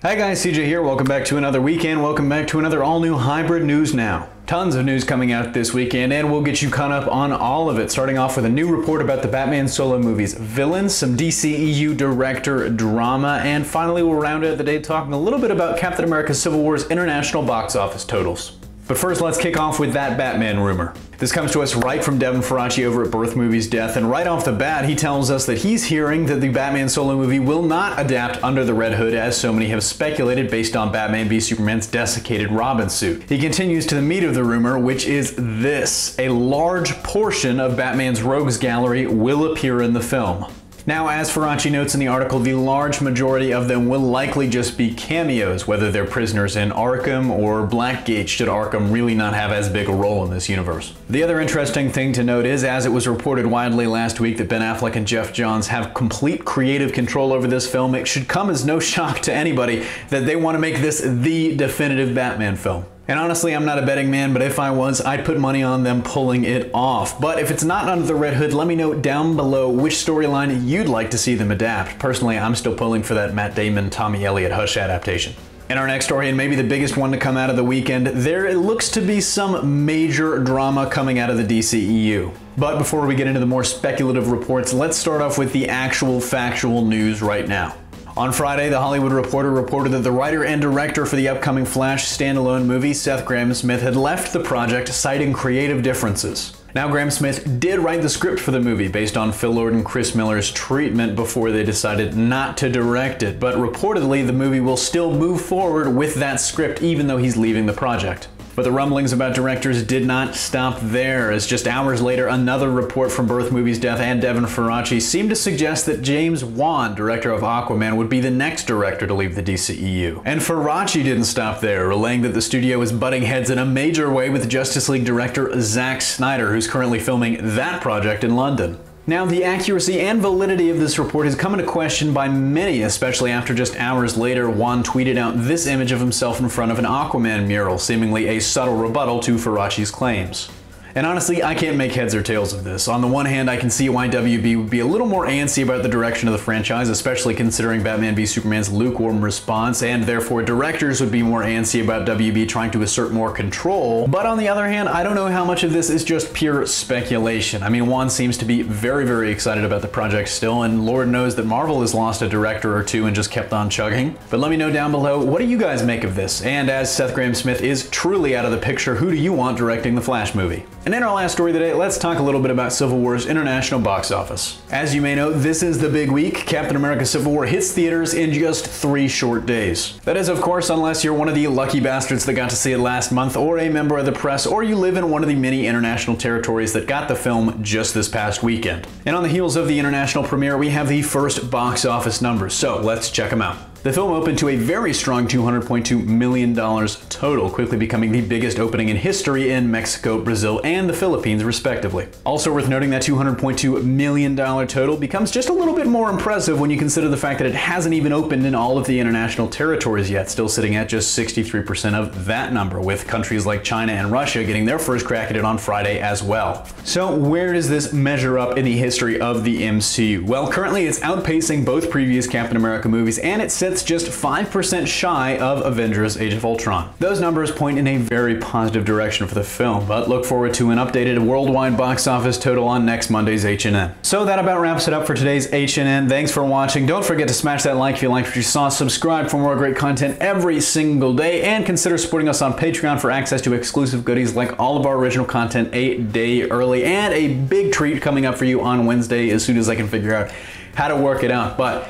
Hi guys, CJ here. Welcome back to another weekend. Welcome back to another all-new hybrid news now. Tons of news coming out this weekend, and we'll get you caught up on all of it, starting off with a new report about the Batman solo movie's villains, some DCEU director drama, and finally we'll round out the day talking a little bit about Captain America Civil War's international box office totals. But first, let's kick off with that Batman rumor. This comes to us right from Devin Faraci over at Birth Movies Death, and right off the bat, he tells us that he's hearing that the Batman solo movie will not adapt Under the Red Hood, as so many have speculated based on Batman v Superman's desiccated Robin suit. He continues to the meat of the rumor, which is this: a large portion of Batman's rogues gallery will appear in the film. Now, as Faraci notes in the article, the large majority of them will likely just be cameos, whether they're prisoners in Arkham or Blackgate, should Arkham really not have as big a role in this universe. The other interesting thing to note is, as it was reported widely last week that Ben Affleck and Jeff Johns have complete creative control over this film, it should come as no shock to anybody that they want to make this the definitive Batman film. And honestly, I'm not a betting man, but if I was, I'd put money on them pulling it off. But if it's not Under the Red Hood, let me know down below which storyline you'd like to see them adapt. Personally, I'm still pulling for that Matt Damon, Tommy Elliott Hush adaptation. In our next story, and maybe the biggest one to come out of the weekend, there looks to be some major drama coming out of the DCEU. But before we get into the more speculative reports, let's start off with the actual factual news right now. On Friday, The Hollywood Reporter reported that the writer and director for the upcoming Flash standalone movie, Seth Grahame-Smith, had left the project citing creative differences. Now, Grahame-Smith did write the script for the movie based on Phil Lord and Chris Miller's treatment before they decided not to direct it, but reportedly the movie will still move forward with that script even though he's leaving the project. But the rumblings about directors did not stop there, as just hours later, another report from Birth Movies Death and Devin Faraci seemed to suggest that James Wan, director of Aquaman, would be the next director to leave the DCEU. And Faraci didn't stop there, relaying that the studio is butting heads in a major way with Justice League director Zack Snyder, who's currently filming that project in London. Now, the accuracy and validity of this report has come into question by many, especially after just hours later, Wan tweeted out this image of himself in front of an Aquaman mural, seemingly a subtle rebuttal to Faraci's claims. And honestly, I can't make heads or tails of this. On the one hand, I can see why WB would be a little more antsy about the direction of the franchise, especially considering Batman v Superman's lukewarm response, and therefore directors would be more antsy about WB trying to assert more control. But on the other hand, I don't know how much of this is just pure speculation. I mean, Wan seems to be very excited about the project still, and Lord knows that Marvel has lost a director or two and just kept on chugging. But let me know down below, what do you guys make of this? And as Seth Grahame-Smith is truly out of the picture, who do you want directing the Flash movie? And in our last story today, let's talk a little bit about Civil War's international box office. As you may know, this is the big week. Captain America Civil War hits theaters in just 3 short days. That is, of course, unless you're one of the lucky bastards that got to see it last month, or a member of the press, or you live in one of the many international territories that got the film just this past weekend. And on the heels of the international premiere, we have the first box office numbers, so let's check them out. The film opened to a very strong $200.2 million total, quickly becoming the biggest opening in history in Mexico, Brazil, and the Philippines, respectively. Also worth noting, that $200.2 million total becomes just a little bit more impressive when you consider the fact that it hasn't even opened in all of the international territories yet, still sitting at just 63% of that number, with countries like China and Russia getting their first crack at it on Friday as well. So where does this measure up in the history of the MCU? Well, currently it's outpacing both previous Captain America movies, and it sits just 5% shy of Avengers Age of Ultron. Those numbers point in a very positive direction for the film, but look forward to an updated worldwide box office total on next Monday's H&N. So that about wraps it up for today's H&N. Thanks for watching. Don't forget to smash that like if you liked what you saw, subscribe for more great content every single day, and consider supporting us on Patreon for access to exclusive goodies like all of our original content a day early, and a big treat coming up for you on Wednesday as soon as I can figure out how to work it out. But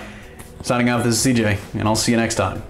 signing off, this is CJ, and I'll see you next time.